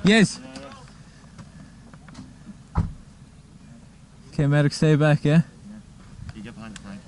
Yes. Okay, medic, stay back, yeah? You get behind the flank.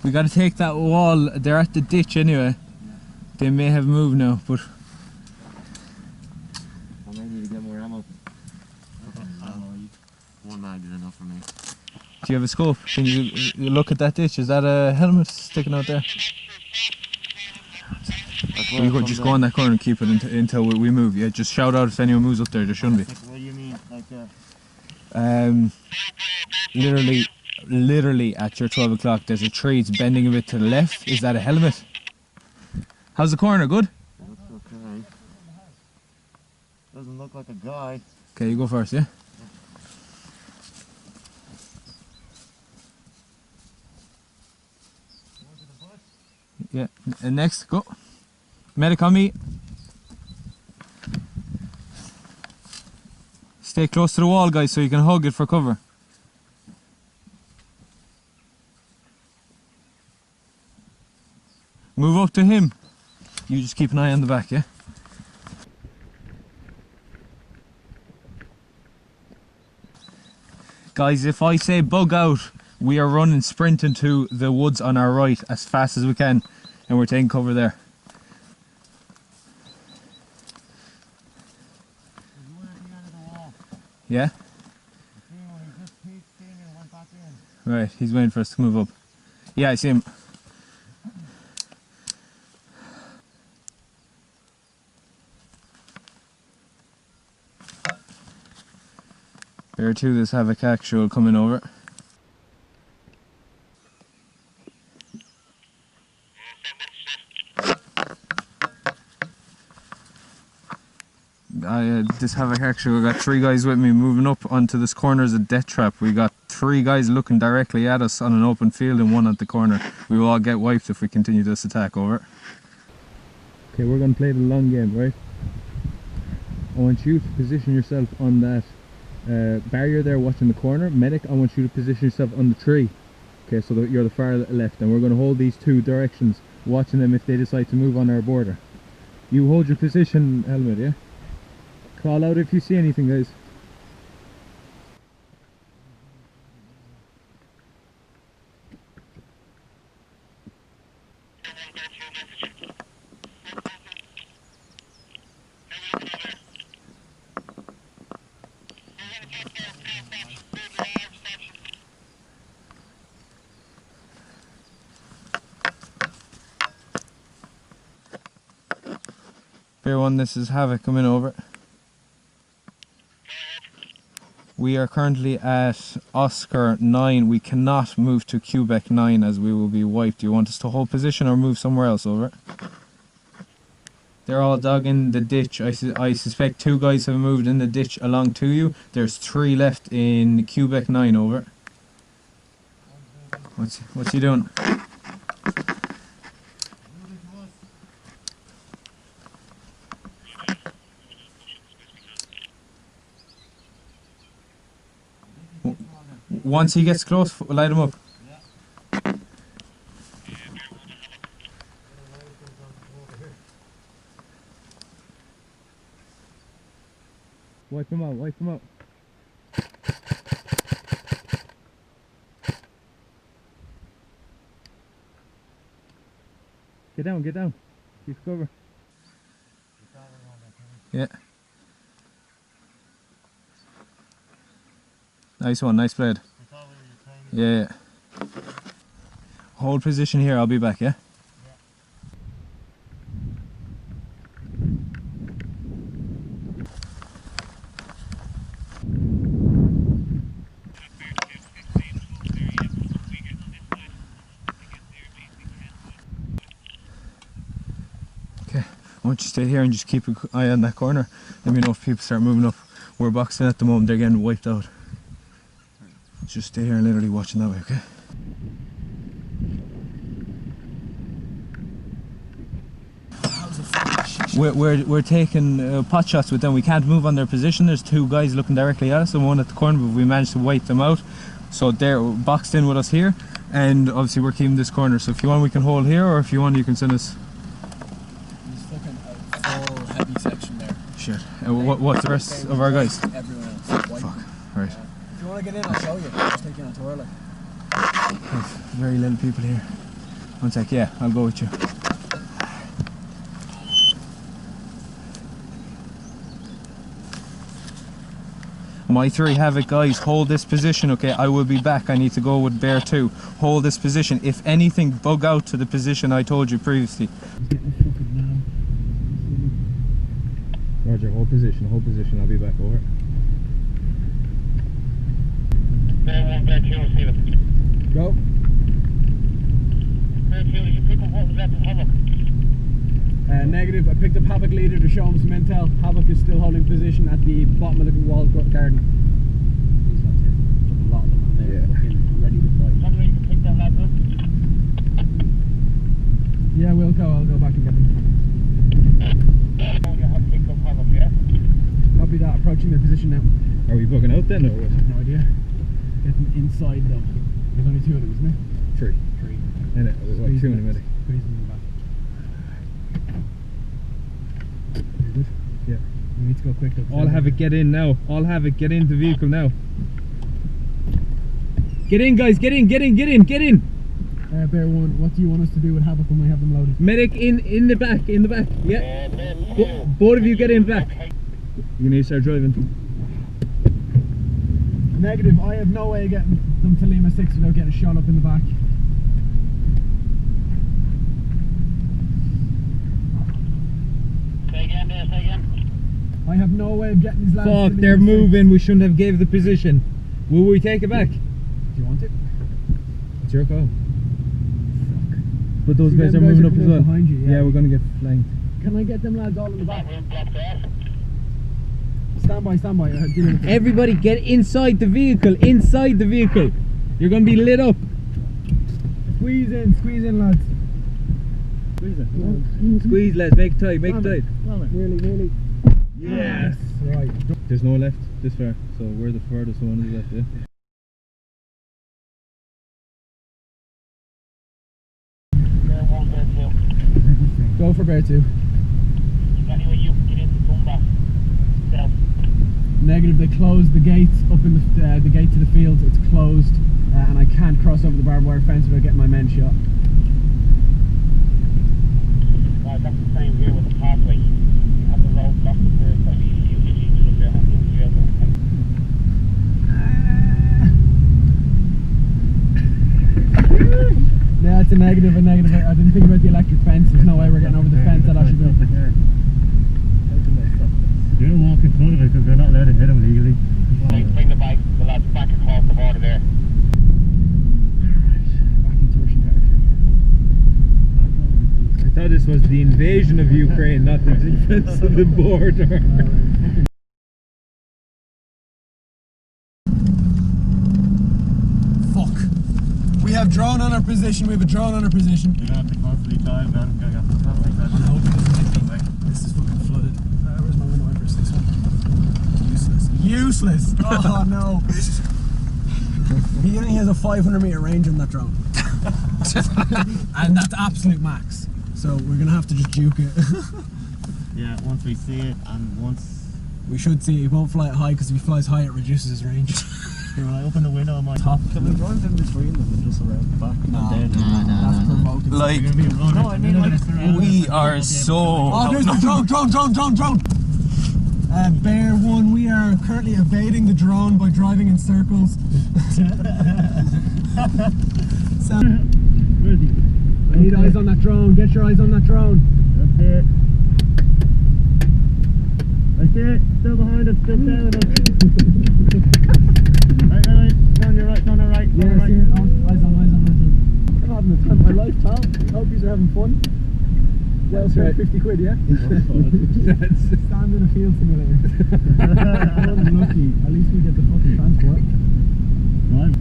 We gotta take that wall, they're at the ditch anyway. Yeah. They may have moved now, but... I may need to get more ammo. One mag is enough for me. Do you have a scope? Can you look at that ditch? Is that a helmet sticking out there? You just go on that corner and keep it until we move. Yeah, just shout out if anyone moves up there. There shouldn't be. What do you mean? Like literally at your 12 o'clock, there's a tree. It's bending a bit to the left. Is that a helmet? How's the corner? Good? Looks okay. Doesn't look like a guy. Okay, you go first, yeah? Yeah, and next, go. Medic on me. Stay close to the wall, guys, so you can hug it for cover. Move up to him. You just keep an eye on the back, yeah? Guys, if I say bug out, we are running, sprinting to the woods on our right as fast as we can, and we're taking cover there. Yeah? Right, he's waiting for us to move up. Yeah, I see him. There are two, this Havoc actual coming over. This Havoc actually, we got three guys with me moving up onto this corner as a death trap. We got three guys looking directly at us on an open field and one at the corner. We will all get wiped if we continue this attack, over. Okay, we're going to play the long game, right? I want you to position yourself on that barrier there watching the corner. Medic, I want you to position yourself on the tree. Okay, so that you're the far left, and we're going to hold these two directions, watching them if they decide to move on our border. You hold your position, helmet, yeah? Call out if you see anything, guys. Fair one, this is Havoc coming over. We are currently at Oscar 9. We cannot move to Quebec 9 as we will be wiped. Do you want us to hold position or move somewhere else, over? They're all dug in the ditch. I suspect two guys have moved in the ditch along to you. There's three left in Quebec 9, over. What's he doing? Once he gets close, light him up. Wipe him out, wipe him out. Get down, get down. Keep cover. Yeah. Nice one, nice blade. Yeah. Hold position here, I'll be back, yeah? Okay, I want you to stay here and just keep an eye on that corner. Let me know if people start moving up. We're boxing at the moment, they're getting wiped out. Just stay here and literally watching that way, okay? We're taking pot shots with them. We can't move on their position. There's two guys looking directly at us and one at the corner, but we managed to wipe them out. So they're boxed in with us here, and obviously we're keeping this corner. So if you want, we can hold here, or if you want, you can send us. There's fucking a full heavy section there. shit. What's the rest of our guys? Everyone else. Fuck. Right. If you want to get in, I'll show you. I'll just take you on a tour. Like. Very little people here. One sec, yeah, I'll go with you. My 3 Havoc guys, hold this position, okay? I will be back. I need to go with Bear 2. Hold this position. If anything, bug out to the position I told you previously. Roger, hold position, I'll be back, over. Bear 1, Bear 2, see it. Go. Bear 2, did you pick up what was left of Havoc? Negative. I picked up Havoc leader to show him some intel. Havoc is still holding position at the bottom of the wall garden. These lads here. A lot of them are there, fucking ready to fight. Somebody you can pick them lads up? Yeah, we'll go. I'll go back and get them. You have picked up Havoc, yeah? Copy that. Approaching their position now. Are we bugging out then, or what? No idea. Get them inside though. There's only 2 of them, isn't there? 3. 3. In it, what, 2 in a minute. Squeeze them in the back. You're good? Yeah. We need to go quick though. I'll have it get in now. I'll have it get in the vehicle now. Get in, guys, get in. Bear 1, what do you want us to do with Havoc when we have them loaded? Medic in the back, yeah. Both of you get in back. You need to start driving. Negative, I have no way of getting them to Lima 6 without getting shot up in the back. Say again, there, say again. I have no way of getting these lads to Fuck, Lima they're 6. moving. We shouldn't have gave the position. Will we take it back? Do you want it? It's your call. But those See, guys them are moving up coming as well. behind you, yeah. We're gonna get flanked. Can I get them lads all in the back? We're blocked off. Stand by. Dealing with it. Everybody get inside the vehicle. You're gonna be lit up. Squeeze in lads. Squeeze, lads. Make it tight. Nearly. Yes. Right. There's no left this far, so we're the furthest one is left, yeah? Bear 1, Bear 2. Go for Bear 2. Anyway, you can get into Donbass. South. Negative, they closed the gates up in the gate to the field. It's closed, and I can't cross over the barbed wire fence without getting my men shot. Right, that's the same here with the pathway. You have the road blocked up there, so you look there and do the other. Yeah, it's a negative. I didn't think about the electric fence. There's no way we're getting over the fence. That actually be. They're walking front of it because they're not allowed to hit them legally. Bring the lads back across the border there. Back into Russian territory. I thought this was the invasion of Ukraine, not the defense of the border. Fuck. We have drone on our position. You're gonna have to constantly dive, man. You're gonna have to constantly dive. I hope it doesn't hit me. This is fucking flooded. Where's my window wipers? This one. Useless. Oh no. He only has a 500-meter range on that drone. And that's absolute max. So we're gonna have to just juke it. Yeah, once we see it, and once We should see. He won't fly it high because if he flies high, it reduces his range. when I open the window on my Top. can we drive in between them and just around the back? No, and then that's provoking. Like, We're gonna be running. No, I mean, like, we are so... Oh, there's the drone! Bear 1, we are currently evading the drone by driving in circles. So, Where's he? I need eyes on that drone. Get your eyes on that drone. That's it. That's it. Still behind us. Still sailing us. Right. Down your right. Down the right. Yeah, Right. see it. Oh, eyes on. I'm having the time of my life, pal. Hope you're having fun. Well, spent 50 quid, yeah? Stand in a field simulator. Lucky. At least we get the fucking transport. Right.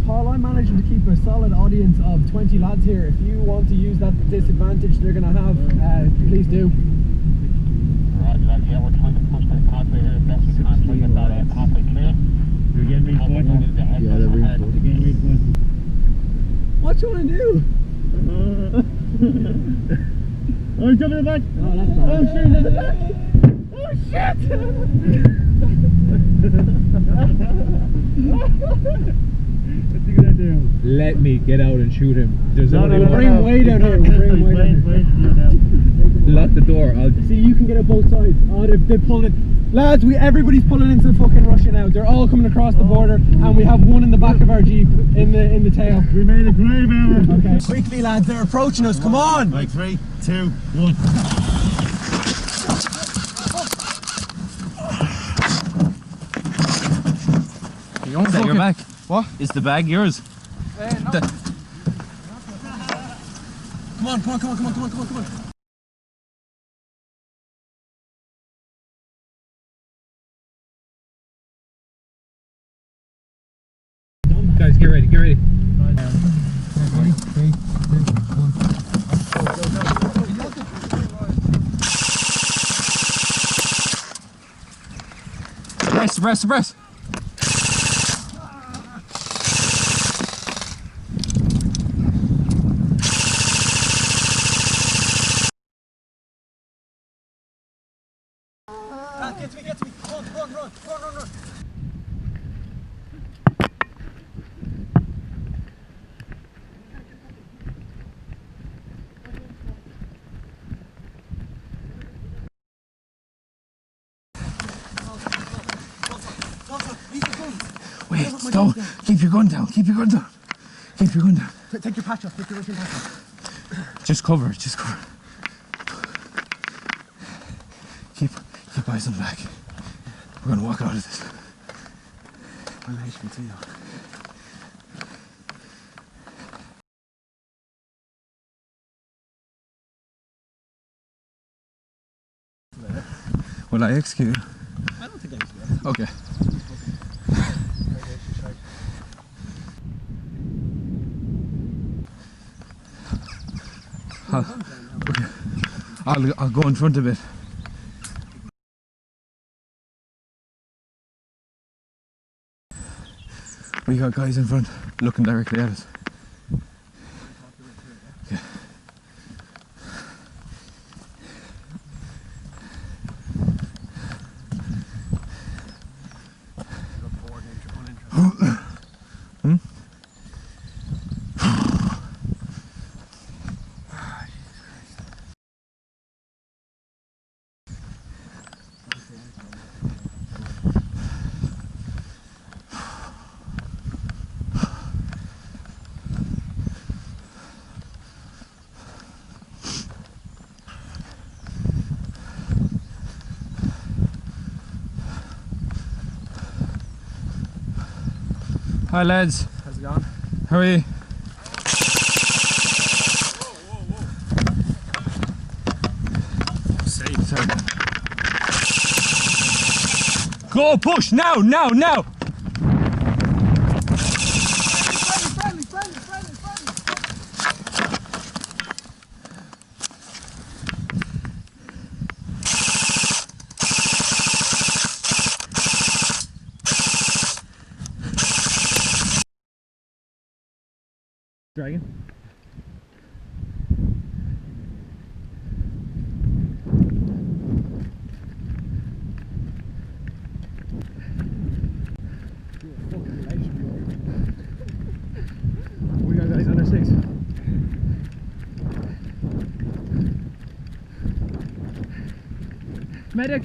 Paul, I'm managing to keep a solid audience of 20 lads here. If you want to use that disadvantage they're going to have, please do. Right, yeah, we're trying to push the pathway here as best we can, try to get that pathway clear. You're getting reinforced. Yeah, they're reinforced. You're getting reinforced. What you want to do? Oh, he's coming in the back. Oh, that's Oh, shit, he's in the back. Oh, What's he gonna do? Let me get out and shoot him. There's No, only no, one. bring him way down here. Bring him way down here. Lock the door. See, you can get it both sides. Oh, they pulled it. Lads, everybody's pulling into the fucking Russia now. They're all coming across the border, and we have one in the back of our Jeep in the tail. We made a grave error. Okay. Quickly, lads, they're approaching us. Come on. Like 3, 2, 1. You own that, your back. What? Is the bag yours? No. Come on. Guys, get ready. Ready? 3, 2, 1. Suppress. Get to me. Run. Wait, don't. Keep your gun down. Keep your gun down. Take your patch off. Take your Russian patch off. Just cover it. Keep eyes on the back. We're gonna walk out of this. I'm HPT now. Will I execute? I don't think I execute. Okay. I'll go in front of it. We got guys in front looking directly at us. Okay. Hi lads. How's it going? How are you? Safe. Sorry. Go push now. Friendly. Dragon. We got guys under 6. Medic.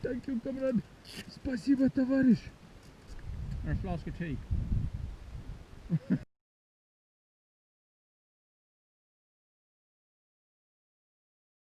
Thank you, comrade. Спасибо, товарищ. Or a flask of tea.